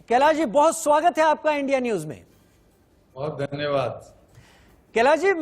कैलाश जी, बहुत स्वागत है आपका इंडिया न्यूज में। बहुत धन्यवाद। कैलाश जी,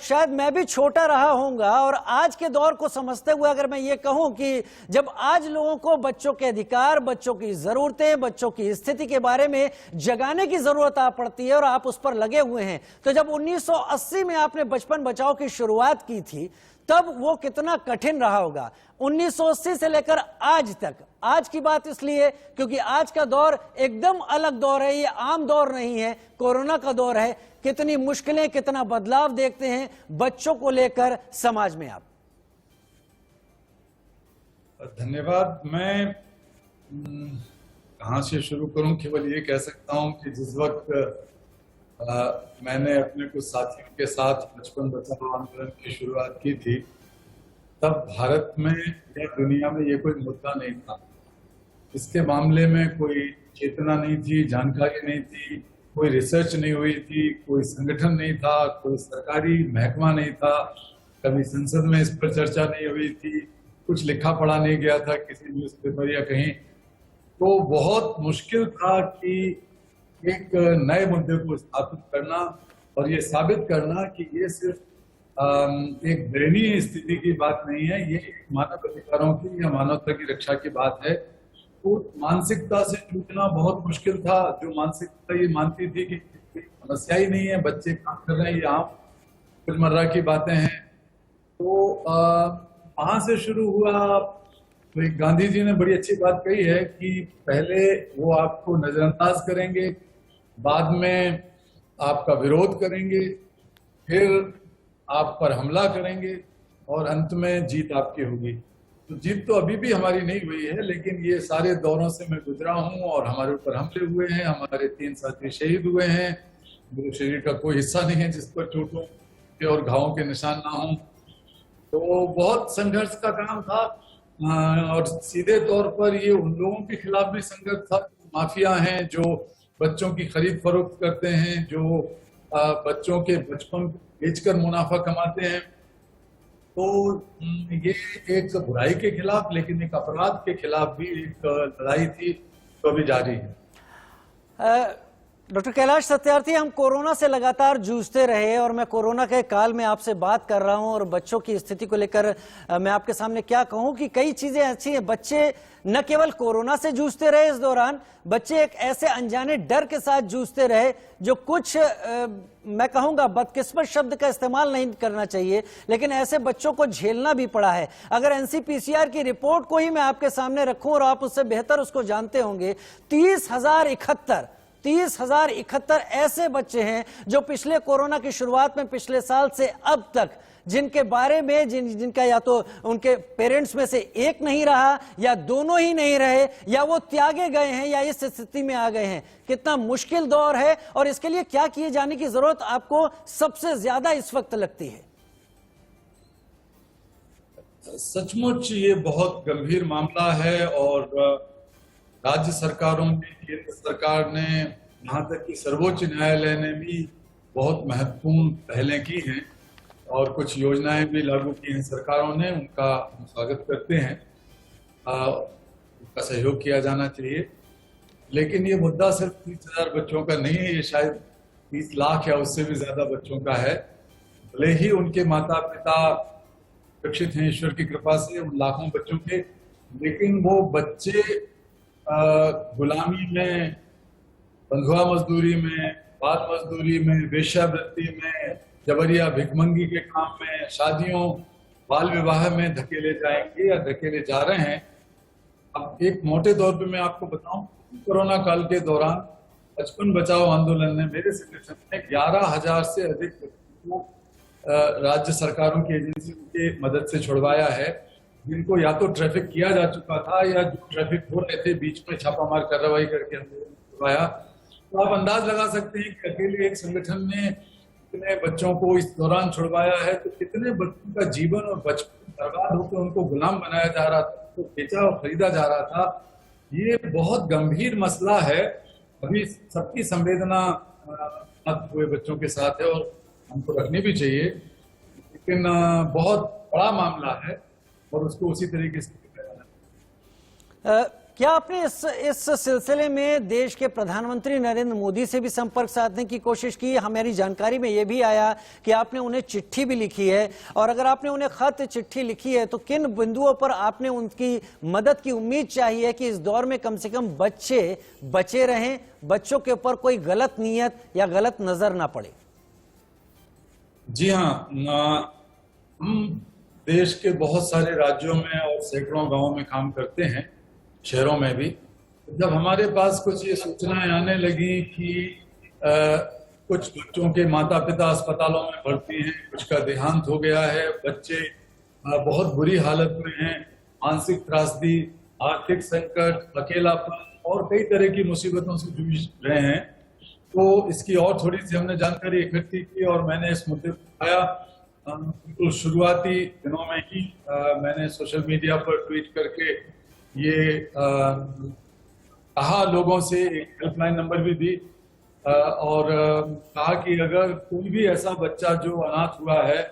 शायद मैं भी छोटा रहा होऊंगा और आज के दौर को समझते हुए अगर मैं ये कहूं कि जब आज लोगों को बच्चों के अधिकार, बच्चों की जरूरतें, बच्चों की स्थिति के बारे में जगाने की जरूरत आ पड़ती है और आप उस पर लगे हुए हैं, तो जब 1980 में आपने बचपन बचाओ की शुरुआत की थी तब वो कितना कठिन रहा होगा। 1980 से लेकर आज तक, आज की बात इसलिए क्योंकि आज का दौर एकदम अलग दौर है, ये आम दौर नहीं है, कोरोना का दौर है। कितनी मुश्किलें, कितना बदलाव देखते हैं बच्चों को लेकर समाज में आप? धन्यवाद। मैं कहां से शुरू करूं? केवल ये कह सकता हूं कि जिस वक्त मैंने अपने कुछ साथियों के साथ बचपन बचाओ आंदोलन की शुरुआत की थी, तब भारत में या दुनिया में ये कोई मुद्दा नहीं था। इसके मामले में कोई चेतना नहीं थी, जानकारी नहीं थी, कोई रिसर्च नहीं हुई थी, कोई संगठन नहीं था, कोई सरकारी महकमा नहीं था, कभी संसद में इस पर चर्चा नहीं हुई थी, कुछ लिखा पढ़ा नहीं गया था किसी न्यूज़पेपर या कहीं। तो बहुत मुश्किल था कि एक नए मुद्दे को स्थापित करना और ये साबित करना कि ये सिर्फ एक दयनीय स्थिति की बात नहीं है, ये मानव अधिकारों की या मानवता की रक्षा की बात है। तो मानसिकता से जूझना बहुत मुश्किल था। जो मानसिकता ये मानती थी कि समस्या ही नहीं है, बच्चे काम कर रहे हैं, ये आम रोजमर्रा की बातें हैं। तो वहां से शुरू हुआ। तो एक गांधी जी ने बड़ी अच्छी बात कही है कि पहले वो आपको नजरअंदाज करेंगे, बाद में आपका विरोध करेंगे, फिर आप पर हमला करेंगे और अंत में जीत आपकी होगी। तो जीत तो अभी भी हमारी नहीं हुई है, लेकिन ये सारे दौरों से मैं गुजरा हूं और हमारे ऊपर हमले हुए हैं, हमारे 3 साथी शहीद हुए हैं, मेरे शरीर का कोई हिस्सा नहीं है जिस पर चोटों के और घावों के निशान ना हों। तो बहुत संघर्ष का काम था और सीधे तौर पर ये उन लोगों के खिलाफ भी संघर्ष था, माफिया हैं जो बच्चों की खरीद फरोख्त करते हैं, जो बच्चों के बचपन बेचकर मुनाफा कमाते हैं। तो ये एक बुराई के खिलाफ, लेकिन एक अपराध के खिलाफ भी एक लड़ाई थी, तो अभी जारी है। डॉक्टर कैलाश सत्यार्थी, हम कोरोना से लगातार जूझते रहे और मैं कोरोना के काल में आपसे बात कर रहा हूं और बच्चों की स्थिति को लेकर मैं आपके सामने क्या कहूं कि कई चीजें ऐसी हैं। बच्चे न केवल कोरोना से जूझते रहे, इस दौरान बच्चे एक ऐसे अनजाने डर के साथ जूझते रहे जो कुछ मैं कहूंगा बदकिस्मत शब्द का इस्तेमाल नहीं करना चाहिए, लेकिन ऐसे बच्चों को झेलना भी पड़ा है। अगर एनसीपीसीआर की रिपोर्ट को ही मैं आपके सामने रखूं और आप उससे बेहतर उसको जानते होंगे, 30,071 ऐसे बच्चे हैं जो पिछले कोरोना की शुरुआत में पिछले साल से अब तक जिनके बारे में जिनका या तो उनके पेरेंट्स में से एक नहीं रहा या दोनों ही नहीं रहे या वो त्यागे गए हैं या इस स्थिति में आ गए हैं। कितना मुश्किल दौर है और इसके लिए क्या किए जाने की जरूरत आपको सबसे ज्यादा इस वक्त लगती है? सचमुच ये बहुत गंभीर मामला है और राज्य सरकारों ने, केंद्र सरकार ने, यहाँ तक कि सर्वोच्च न्यायालय ने भी बहुत महत्वपूर्ण पहलें की हैं और कुछ योजनाएं भी लागू की हैं सरकारों ने। उनका हम स्वागत करते हैं, उनका सहयोग किया जाना चाहिए। लेकिन ये मुद्दा सिर्फ 30,000 बच्चों का नहीं है, ये शायद 30 लाख या उससे भी ज्यादा बच्चों का है। भले ही उनके माता पिता सुरक्षित हैं ईश्वर की कृपा से, उन लाखों बच्चों के, लेकिन वो बच्चे गुलामी में, बंधुआ मजदूरी में, बाल मजदूरी में, वेश्यावृत्ति में, जबरिया भिखमंगी के काम में, शादियों, बाल विवाह में धकेले जाएंगे या धकेले जा रहे हैं। अब एक मोटे तौर पे मैं आपको बताऊं, कोरोना काल के दौरान बचपन बचाओ आंदोलन ने, मेरे संगठन ने 11,000 से अधिक बच्चों को राज्य सरकारों की एजेंसियों की मदद से छुड़वाया है, जिनको या तो ट्रैफिक किया जा चुका था या जो ट्रैफिक हो रहे थे बीच में छापामार कार्रवाई करके छुड़वाया। तो आप अंदाज लगा सकते हैं कि अकेले एक संगठन ने कितने बच्चों को इस दौरान छुड़वाया है। तो कितने बच्चों का जीवन और बचपन बर्बाद होकर उनको गुलाम बनाया जा रहा था, तो बेचा और खरीदा जा रहा था। ये बहुत गंभीर मसला है। अभी सबकी संवेदना हुए बच्चों के साथ है और हमको रखनी भी चाहिए, लेकिन बहुत बड़ा मामला है और उसको उसी तरीके से क्या आपने इस सिलसिले में देश के प्रधानमंत्री नरेंद्र मोदी से भी संपर्क साधने की कोशिश की? हमारी जानकारी में यह भी आया कि आपने उन्हें चिट्ठी भी लिखी है, और अगर आपने उन्हें खत चिट्ठी लिखी है तो किन बिंदुओं पर आपने उनकी मदद की उम्मीद चाहिए कि इस दौर में कम से कम बच्चे बचे रहें, बच्चों के ऊपर कोई गलत नीयत या गलत नजर ना पड़े? जी हाँ, हम देश के बहुत सारे राज्यों में और सैकड़ों गांवों में काम करते हैं, शहरों में भी। जब हमारे पास कुछ ये सूचनाएं आने लगी कि कुछ बच्चों के माता पिता अस्पतालों में भर्ती हैं, कुछ का देहांत हो गया है, बच्चे बहुत बुरी हालत में हैं, मानसिक त्रासदी, आर्थिक संकट, अकेलापन और कई तरह की मुसीबतों से जूझ रहे हैं, तो इसकी और थोड़ी सी हमने जानकारी इकट्ठी की और मैंने इस मुद्दे को उठाया। बिल्कुल शुरुआती दिनों में ही मैंने सोशल मीडिया पर ट्वीट करके ये कहा लोगों से, एक हेल्पलाइन नंबर भी दी और कहा कि अगर कोई भी ऐसा बच्चा जो अनाथ हुआ है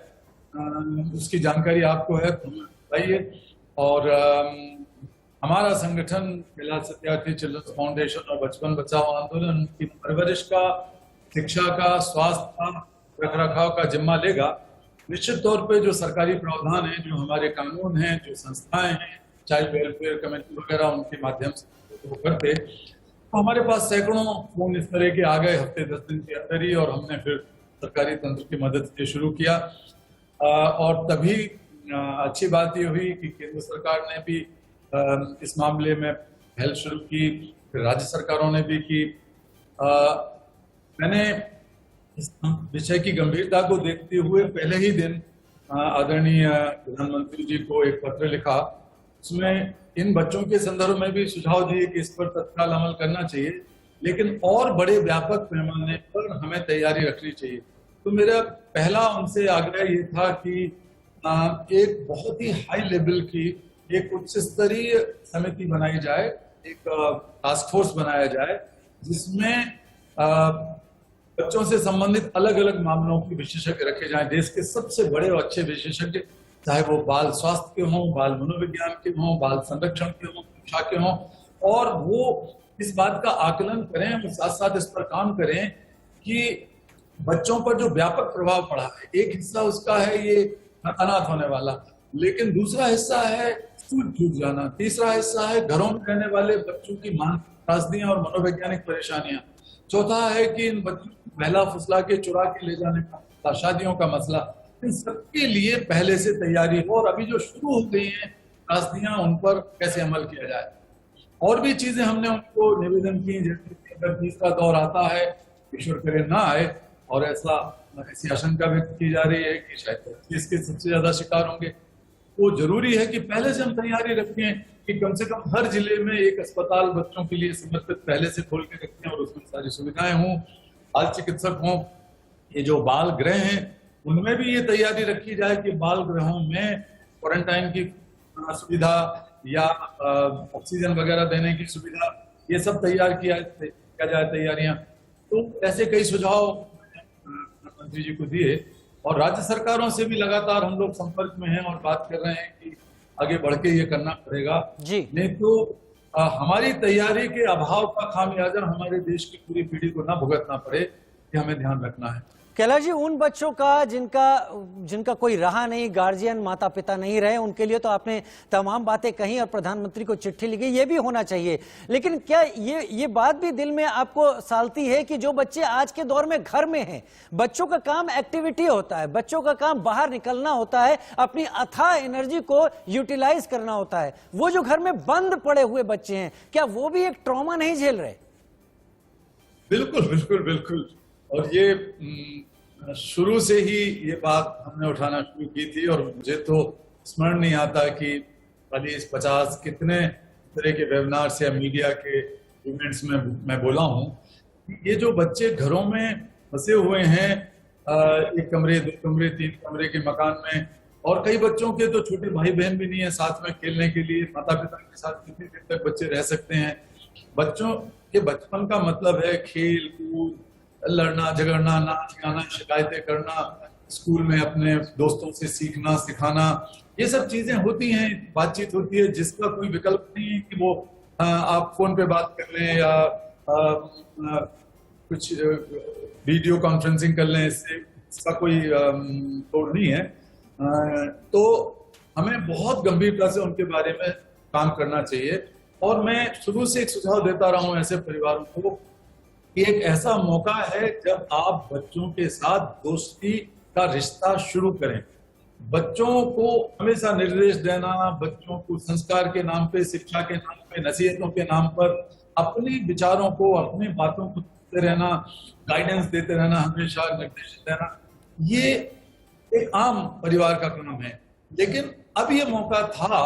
उसकी जानकारी आपको है तो बताइए। और हमारा संगठन कैलाश सत्यार्थी चिल्ड्रंस फाउंडेशन और बचपन बचाओ आंदोलन की परवरिश का, शिक्षा का, स्वास्थ्य का, रख रखाव का जिम्मा लेगा। निश्चित तौर पे जो सरकारी प्रावधान है, जो हमारे कानून हैं, जो संस्थाएं हैं, चाइल्ड वेलफेयर कमेटी वगैरह, उनके माध्यम से वो करते, तो हमारे पास सैकड़ों फोन इस तरह के आ गए हफ्ते 10 दिन के अंदर ही, और हमने फिर सरकारी तंत्र की मदद से शुरू किया। और तभी अच्छी बात ये हुई कि केंद्र सरकार ने भी इस मामले में पहल शुरू की, फिर राज्य सरकारों ने भी की। मैंने इस विषय की गंभीरता को देखते हुए पहले ही दिन आदरणीय प्रधानमंत्री जी को एक पत्र लिखा। उसमें इन बच्चों के संदर्भ में भी सुझाव दिए कि इस पर तत्काल अमल करना चाहिए, लेकिन और बड़े व्यापक पैमाने पर हमें तैयारी रखनी चाहिए। तो मेरा पहला उनसे आग्रह ये था कि एक बहुत ही हाई लेवल की एक उच्च स्तरीय समिति बनाई जाए, एक टास्क फोर्स बनाया जाए, जिसमें बच्चों से संबंधित अलग अलग मामलों के विशेषज्ञ रखे जाएं, देश के सबसे बड़े और अच्छे विशेषज्ञ, चाहे वो बाल स्वास्थ्य के हों, बाल मनोविज्ञान के हों, बाल संरक्षण के हों, शिक्षा के हों, और वो इस बात का आकलन करें और साथ साथ इस पर काम करें कि बच्चों पर जो व्यापक प्रभाव पड़ा है, एक हिस्सा उसका है ये अनाथ होने वाला, लेकिन दूसरा हिस्सा है स्कूल छूट जाना, तीसरा हिस्सा है घरों में रहने वाले बच्चों की मानसिक त्रासदियां और मनोवैज्ञानिक परेशानियां, चौथा है कि इन बच्चों को बहला फुसला के चुरा के ले जाने का, शादियों का मसला। इन सबके लिए पहले से तैयारी हो, और अभी जो शुरू हो गई हैं त्रासदियां, उन पर कैसे अमल किया जाए। और भी चीजें हमने उनको निवेदन की, जैसे अगर तीसरा दौर आता है, ईश्वर करे ना आए, और ऐसी आशंका व्यक्त की जा रही है कि शायद इसके सबसे ज्यादा शिकार होंगे, तो जरूरी है कि पहले से हम तैयारी रखें कि कम से कम हर जिले में एक अस्पताल बच्चों के लिए समर्पित पहले से खोल के रखें, और उसमें सारी सुविधाएं हों, बाल चिकित्सक हों। ये जो बाल गृह हैं उनमें भी ये तैयारी रखी जाए कि बाल गृहों में क्वारंटाइन की सुविधा या ऑक्सीजन वगैरह देने की सुविधा, ये सब तैयार किया जाए तैयारियां। तो ऐसे कई सुझाव प्रधानमंत्री जी को दिए, और राज्य सरकारों से भी लगातार हम लोग संपर्क में हैं और बात कर रहे हैं कि आगे बढ़ के ये करना पड़ेगा जी, नहीं तो हमारी तैयारी के अभाव का खामियाजा हमारे देश की पूरी पीढ़ी को ना भुगतना पड़े, ये हमें ध्यान रखना है। कैलाश जी, उन बच्चों का जिनका कोई रहा नहीं, गार्जियन माता पिता नहीं रहे, उनके लिए तो आपने तमाम बातें कही और प्रधानमंत्री को चिट्ठी लिखी, ये भी होना चाहिए, लेकिन क्या ये बात भी दिल में आपको सालती है कि जो बच्चे आज के दौर में घर में हैं, बच्चों का काम एक्टिविटी होता है, बच्चों का काम बाहर निकलना होता है, अपनी अथाह एनर्जी को यूटिलाइज करना होता है, वो जो घर में बंद पड़े हुए बच्चे हैं, क्या वो भी एक ट्रॉमा नहीं झेल रहे? बिल्कुल बिल्कुल बिल्कुल। और ये शुरू से ही ये बात हमने उठाना शुरू की थी, और मुझे तो स्मरण नहीं आता कि 40-50 कितने तरह के वेबिनार्स या मीडिया के इवेंट्स में मैं बोला हूँ। ये जो बच्चे घरों में फंसे हुए हैं, एक कमरे, 2 कमरे, 3 कमरे के मकान में, और कई बच्चों के तो छोटे भाई बहन भी नहीं है साथ में खेलने के लिए, माता पिता के साथ कितनी देर तक बच्चे रह सकते हैं। बच्चों के बचपन का मतलब है खेल कूद, लड़ना झगड़ना, नाच गाना, शिकायतें करना, स्कूल में अपने दोस्तों से सीखना सिखाना, ये सब चीजें होती हैं, बातचीत होती है, जिसका कोई विकल्प नहीं है कि वो आप फोन पे बात कर लें या कुछ वीडियो कॉन्फ्रेंसिंग कर लें, इसका कोई तोड़ नहीं है। तो हमें बहुत गंभीरता से उनके बारे में काम करना चाहिए। और मैं शुरू से एक सुझाव देता रहा हूं ऐसे परिवारों को कि एक ऐसा मौका है जब आप बच्चों के साथ दोस्ती का रिश्ता शुरू करें। बच्चों को हमेशा निर्देश देना, बच्चों को संस्कार के नाम पे, शिक्षा के नाम पे, नसीहतों के नाम पर अपने विचारों को, अपनी बातों को देते रहना, गाइडेंस देते रहना, हमेशा निर्देश देना, ये एक आम परिवार का काम है। लेकिन अब ये मौका था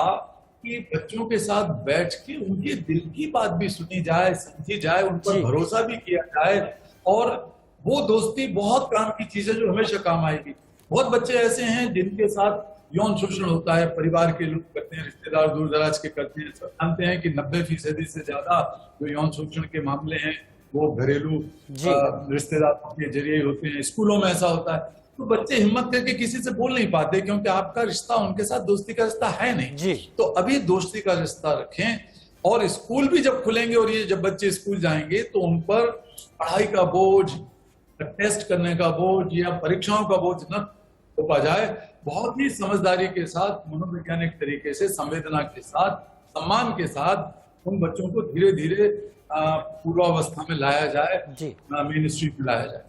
कि बच्चों के साथ बैठ के उनके दिल की बात भी सुनी जाए, समझी जाए, उन पर भरोसा भी किया जाए। और वो दोस्ती बहुत काम की चीज है जो हमेशा काम आएगी। बहुत बच्चे ऐसे हैं जिनके साथ यौन शोषण होता है, परिवार के लोग करते हैं, रिश्तेदार दूर दराज के करते हैं। सब जानते हैं कि 90% से ज्यादा जो यौन शोषण के मामले हैं वो घरेलू रिश्तेदारों के जरिए होते हैं। स्कूलों में ऐसा होता है। तो बच्चे हिम्मत करके किसी से बोल नहीं पाते क्योंकि आपका रिश्ता उनके साथ दोस्ती का रिश्ता है नहीं। तो अभी दोस्ती का रिश्ता रखें। और स्कूल भी जब खुलेंगे और ये जब बच्चे स्कूल जाएंगे तो उन पर पढ़ाई का बोझ, टेस्ट करने का बोझ या परीक्षाओं का बोझ न थोपा जाए। बहुत ही समझदारी के साथ, मनोवैज्ञानिक तरीके से, संवेदना के साथ, सम्मान के साथ उन बच्चों को धीरे धीरे पूर्वावस्था में लाया जाए, मेन स्ट्रीम में लाया जाए।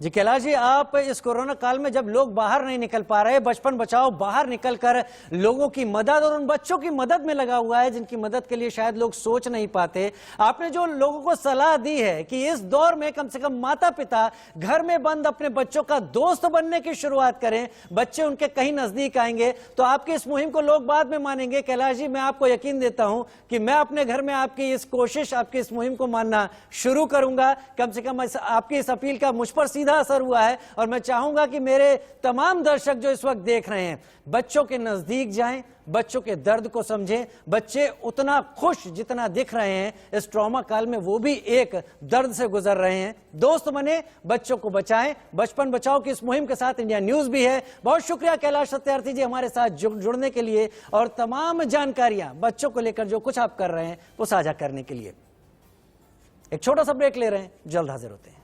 जी कैलाश जी, आप इस कोरोना काल में जब लोग बाहर नहीं निकल पा रहे, बचपन बचाओ बाहर निकलकर लोगों की मदद और उन बच्चों की मदद में लगा हुआ है जिनकी मदद के लिए शायद लोग सोच नहीं पाते। आपने जो लोगों को सलाह दी है कि इस दौर में कम से कम माता पिता घर में बंद अपने बच्चों का दोस्त बनने की शुरुआत करें, बच्चे उनके कहीं नजदीक आएंगे, तो आपकी इस मुहिम को लोग बाद में मानेंगे। कैलाश जी, मैं आपको यकीन देता हूं कि मैं अपने घर में आपकी इस कोशिश, आपकी इस मुहिम को मानना शुरू करूंगा। कम से कम आपकी इस अपील का मुझ पर सीधा असर हुआ है। और मैं चाहूंगा कि मेरे तमाम दर्शक जो इस वक्त देख रहे हैं, बच्चों के नजदीक जाएं, बच्चों के दर्द को समझें। बच्चे उतना खुश जितना दिख रहे हैं इस ट्रॉमा काल में, वो भी एक दर्द से गुजर रहे हैं। दोस्त बने, बच्चों को बचाएं। बचपन बचाओ की इस मुहिम के साथ इंडिया न्यूज भी है। बहुत शुक्रिया कैलाश सत्यार्थी जी हमारे साथ जुड़ने के लिए और तमाम जानकारियां बच्चों को लेकर जो कुछ आप कर रहे हैं वो साझा करने के लिए। एक छोटा सा ब्रेक ले रहे हैं, जल्द हाजिर होते हैं।